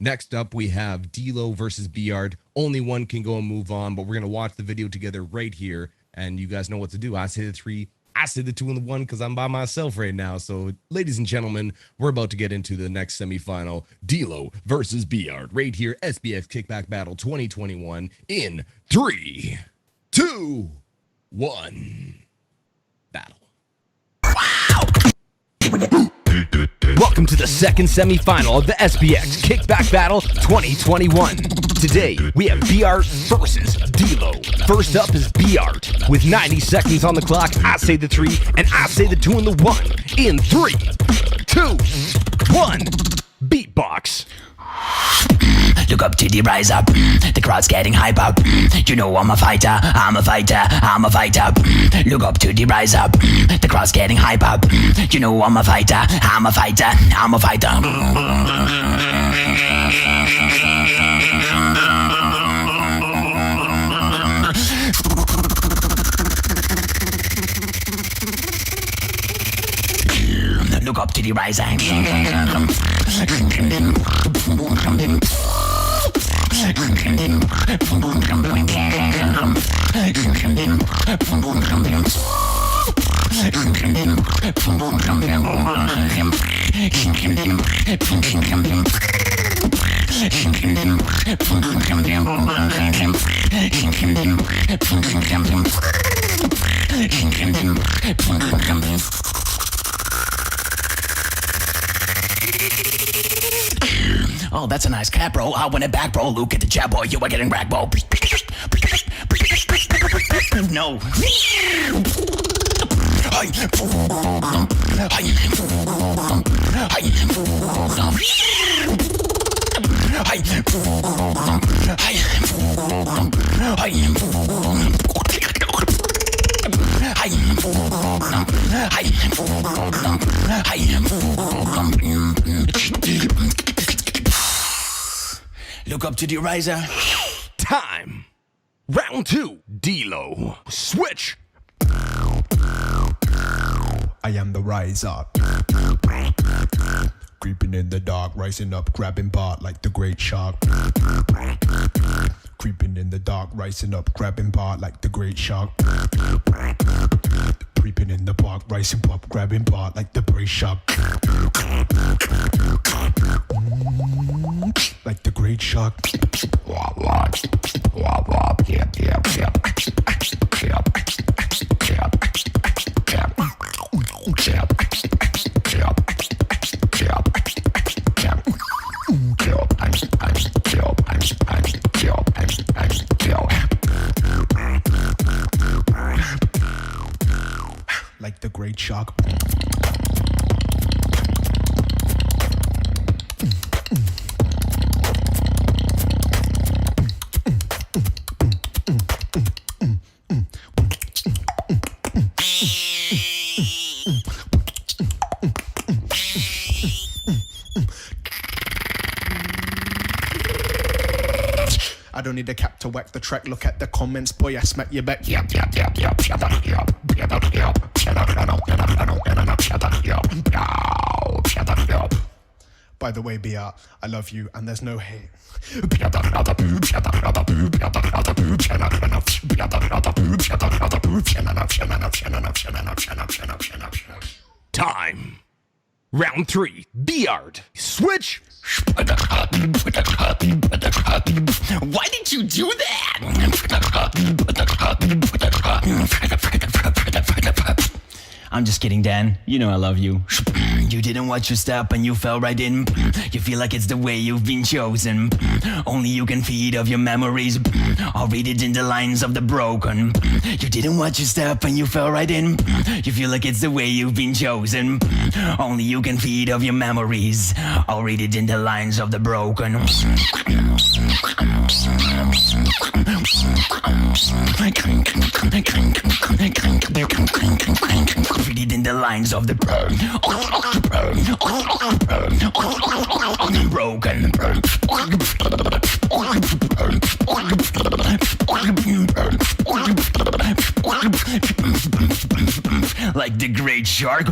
Next up, we have D-Lo versus B-Art. Only one can go and move on, but we're going to watch the video together right here, and you guys know what to do. I say the 3, I say the 2 and the 1 because I'm by myself right now. So, ladies and gentlemen, we're about to get into the next semifinal. D-Lo versus B-Art right here. SBX Kickback Battle 2021 in 3, 2, 1. Battle. Wow! Welcome to the second semifinal of the SBX Kickback Battle 2021. Today, we have B-Art versus D-Lo. First up is B-Art. With 90 seconds on the clock, I say the 3, and I say the 2 and the 1. In 3, 2, 1, Beatbox. Look up to the rise up, the crowd's getting hype up. You know I'm a fighter, I'm a fighter, I'm a fighter. Look up to the rise up, the crowd's getting hype up. You know I'm a fighter, I'm a fighter, I'm a fighter. Look up to the rise up. Oh, that's a nice cap, bro. I want it back, bro. Look at the jab, boy. You are getting racked, bro. No. Look up to the riser. Time. Round 2, D-Lo. Switch. I am the riser. Creeping in the dark, rising up, grabbing part like the great shark. Creeping in the dark, rising up, grabbing part like the great shark. Creeping in the park, rising up, grabbing part like the great shark. Like the great shark. Like the great shark. I don't need a cap to whack the track. Look at the comments, boy. I smack you back. Yep. By the way, BR, I love you, and there's no hate. Time. Round 3, B-Art. Switch. Why did you do that? I'm just kidding, Dan. You know I love you. You didn't watch your step and you fell right in. You feel like it's the way you've been chosen. Only you can feed off your memories. I'll read it in the lines of the broken. You didn't watch your step and you fell right in. You feel like it's the way you've been chosen. Only you can feed off your memories. I'll read it in the lines of the broken. Read it in the lines of the broken. Like the great shark.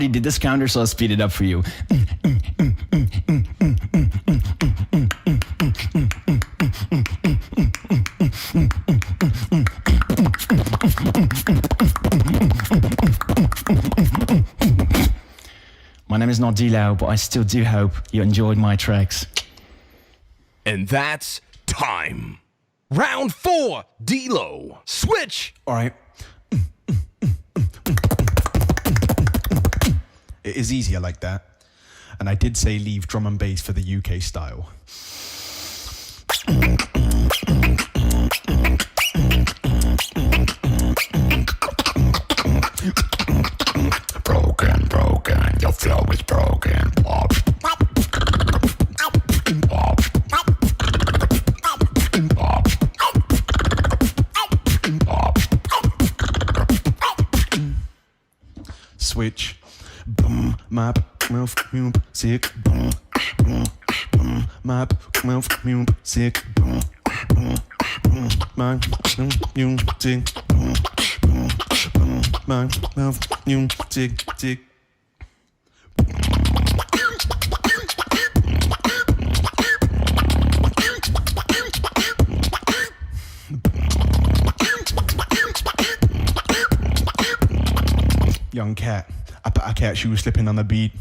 already did this counter, so I'll speed it up for you. My name is not D-Lo, but I still do hope you enjoyed my tracks. And that's time. Round 4, D-Lo. Switch. All right. It is easier like that. And I did say leave drum and bass for the UK style. Broken, broken, your flow is broken. Pop. Pop. Pop. Switch. Boom, map, move, music. Boom, boom, boom, map, move, music. Boom, boom, boom, man, music. Boom, boom, boom, man, move, music, tick. Young cat, I bet I catch you slipping on the beat.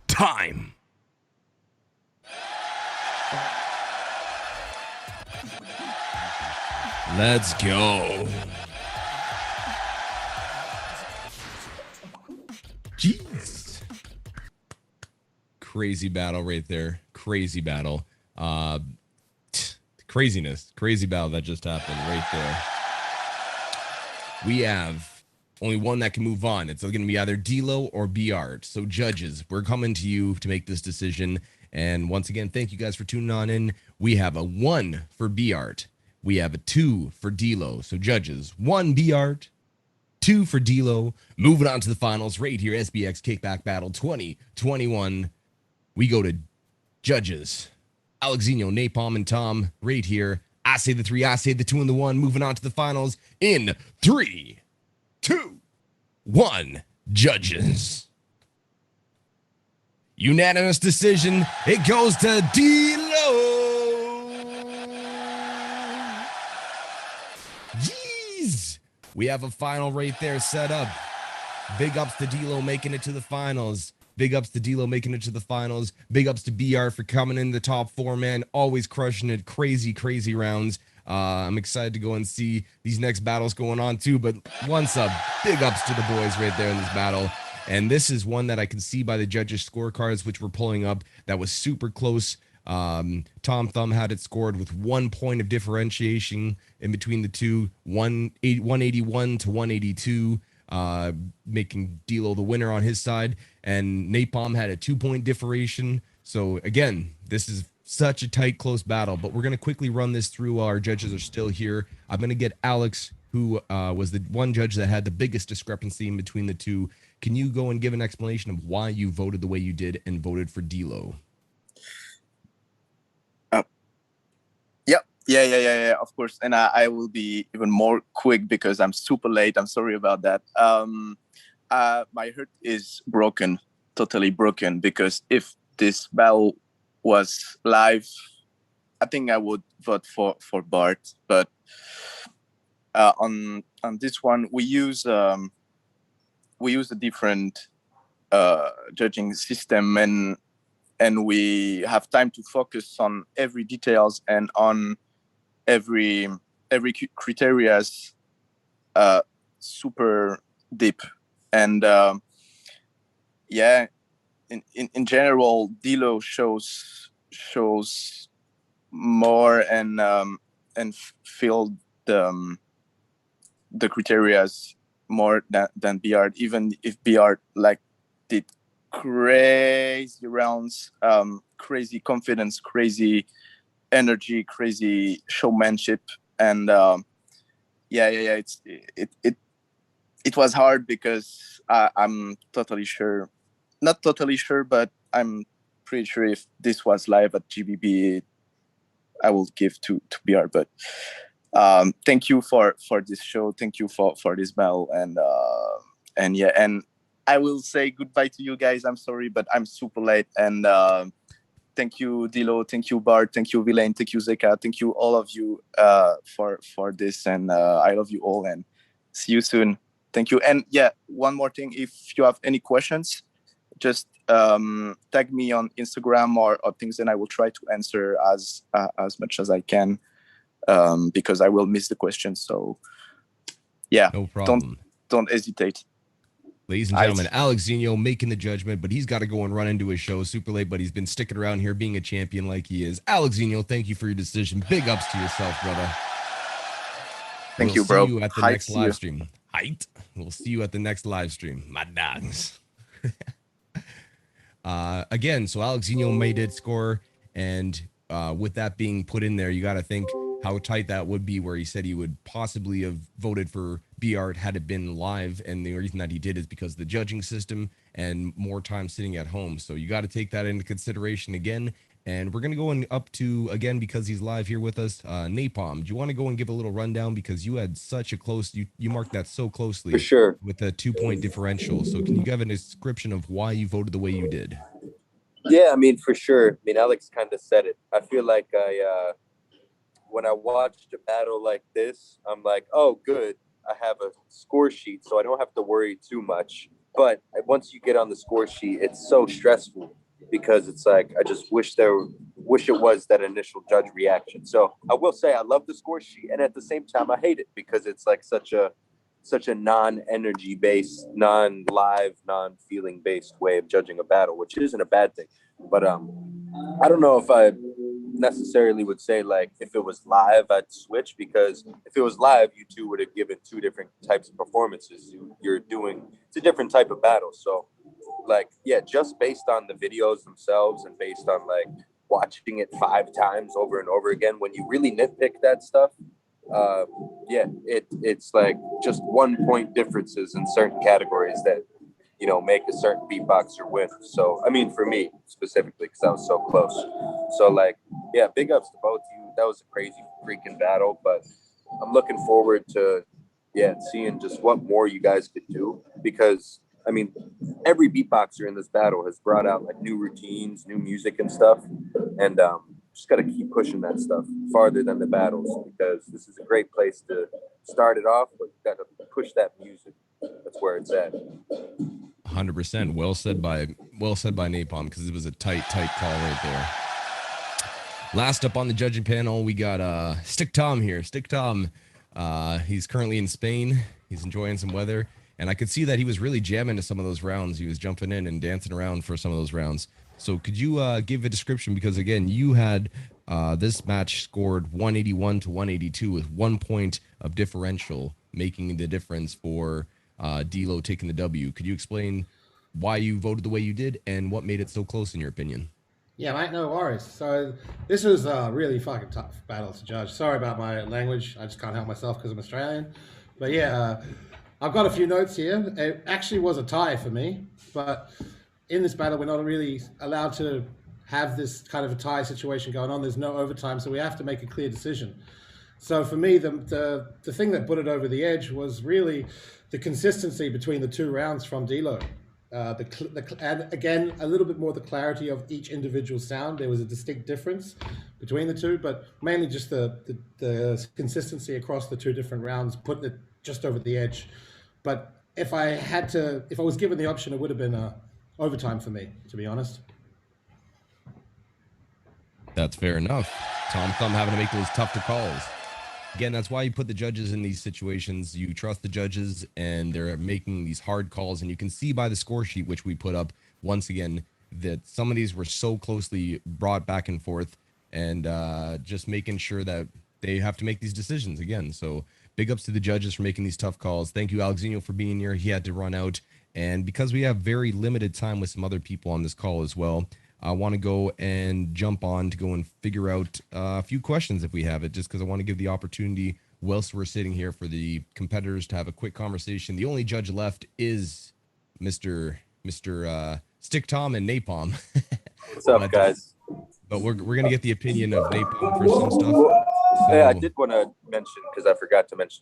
Time. Let's go. Jeez. Crazy battle right there. Crazy battle. Craziness. Crazy battle that just happened right there. We have only one that can move on. It's going to be either D-Lo or B-Art. So judges, we're coming to you to make this decision. And once again, thank you guys for tuning on in. We have a 1 for B-Art. We have a 2 for D-Lo. So judges, 1 B-Art, 2 for D-Lo. Moving on to the finals right here, SBX Kickback Battle 2021. We go to judges. Alexino, Napalm, and Tom right here. I say the 3, I say the 2, and the 1. Moving on to the finals in 3, 2, 1. Judges. Unanimous decision. It goes to D-Lo. Jeez. We have a final right there set up. Big ups to D-Lo making it to the finals. Big ups to D-Lo making it to the finals. Big ups to BR for coming in the top 4, man. Always crushing it. Crazy, crazy rounds. I'm excited to go and see these next battles going on too. But once up, big ups to the boys right there in this battle. And this is one that I can see by the judges' scorecards, which we're pulling up, that was super close. Tom Thumb had it scored with 1 point of differentiation in between the two, 181 to 182. Making D-Lo the winner on his side, and Napalm had a 2-point differentiation. So again, this is such a tight, close battle, but we're going to quickly run this through while our judges are still here. I'm going to get Alex, who was the one judge that had the biggest discrepancy in between the two. Can you go and give an explanation of why you voted the way you did and voted for D-Lo? Yeah, of course. And I will be even more quick because I'm super late. I'm sorry about that. My heart is broken, totally broken, because if this battle was live, I think I would vote for Bart. But on this one, we use a different judging system, and we have time to focus on every details and on every criteria's super deep. And in general, D-Lo shows more and feel the criteria's more than B-Art, even if B-Art did crazy rounds, crazy confidence, crazy energy, crazy showmanship, and it was hard because I'm totally sure, not totally sure, but I'm pretty sure if this was live at GBB, I will give to BR. But thank you for this show. Thank you for this battle, and yeah, and I will say goodbye to you guys. I'm sorry, but I'm super late. And thank you, Dilo. Thank you, Bart. Thank you, Villain. Thank you, Zeka. Thank you, all of you, for this. And I love you all. And see you soon. Thank you. And yeah, one more thing. If you have any questions, just tag me on Instagram or things, and I will try to answer as much as I can, because I will miss the questions. So yeah, No problem. Don't hesitate. Ladies and gentlemen, Alex Zeno making the judgment, but he's got to go and run into his show super late, but he's been sticking around here being a champion like he is. Alex Zeno, thank you for your decision. Big ups to yourself, brother. Thank you, bro. See you at the next live stream. Height. We'll see you at the next live stream. My dogs. Again, so Alex Zeno made it score, and with that being put in there, you got to think how tight that would be, where he said he would possibly have voted for B-Art had it been live, and the reason that he did is because of the judging system and more time sitting at home. So you got to take that into consideration again. And we're going to go up to, again, because he's live here with us, Napalm. Do you want to go and give a little rundown? Because you had such a close, you marked that so closely. For sure. With a 2-point differential. So can you give a description of why you voted the way you did? Yeah, I mean, for sure. I mean, Alex kind of said it. I feel like when I watched a battle like this, I'm like, oh, good. I have a score sheet, so I don't have to worry too much. But once you get on the score sheet, it's so stressful, because it's like, I just wish it was that initial judge reaction. So I will say I love the score sheet, and at the same time I hate it, because it's like such a non-energy based, non-live, non-feeling based way of judging a battle, which isn't a bad thing. But I don't know if I necessarily would say, like, if it was live I'd switch, because if it was live, you two would have given two different types of performances. It's a different type of battle. So like, yeah, just based on the videos themselves and based on like watching it 5 times over and over again, when you really nitpick that stuff, it's like just 1 point differences in certain categories that, you know, make a certain beatboxer win. So, I mean, for me specifically, because I was so close. So, like, yeah, big ups to both of you. That was a crazy freaking battle, but I'm looking forward to, seeing just what more you guys could do, because, I mean, every beatboxer in this battle has brought out like new routines, new music and stuff. And just got to keep pushing that stuff farther than the battles, because this is a great place to start it off, but you got to push that music. That's where it's at. 100%. Well said by Napalm, because it was a tight call right there. Last up on the judging panel, we got Stick Tom here. Stick Tom, he's currently in Spain. He's enjoying some weather, and I could see that he was really jamming to some of those rounds. He was jumping in and dancing around for some of those rounds. So could you give a description? Because again, you had this match scored 181 to 182 with 1 point of differential, making the difference for D-Lo taking the W. Could you explain why you voted the way you did and what made it so close in your opinion? Yeah, mate, no worries. So this was a really fucking tough battle to judge. Sorry about my language. I just can't help myself because I'm Australian. But yeah, I've got a few notes here. It actually was a tie for me, but in this battle, we're not really allowed to have this kind of a tie situation going on. There's no overtime, so we have to make a clear decision. So for me, the thing that put it over the edge was really the consistency between the 2 rounds from D-Lo. And again, a little bit more the clarity of each individual sound. There was a distinct difference between the two, but mainly just the consistency across the 2 different rounds, putting it just over the edge. But if I was given the option, it would have been overtime for me, to be honest. That's fair enough. Tom Thumb having to make those tougher calls. Again, that's why you put the judges in these situations. You trust the judges, and they're making these hard calls. And you can see by the score sheet, which we put up once again, that some of these were so closely brought back and forth, and just making sure that they have to make these decisions again. So big ups to the judges for making these tough calls. Thank you, Alexino, for being here. He had to run out. And because we have very limited time with some other people on this call as well, I want to go and jump on to go and figure out a few questions if we have it, just because I want to give the opportunity whilst we're sitting here for the competitors to have a quick conversation. The only judge left is Mr. Stick Tom and Napalm. What's up, guys? But we're going to get the opinion of Napalm for some stuff. Yeah, I So- did want to mention, because I forgot to mention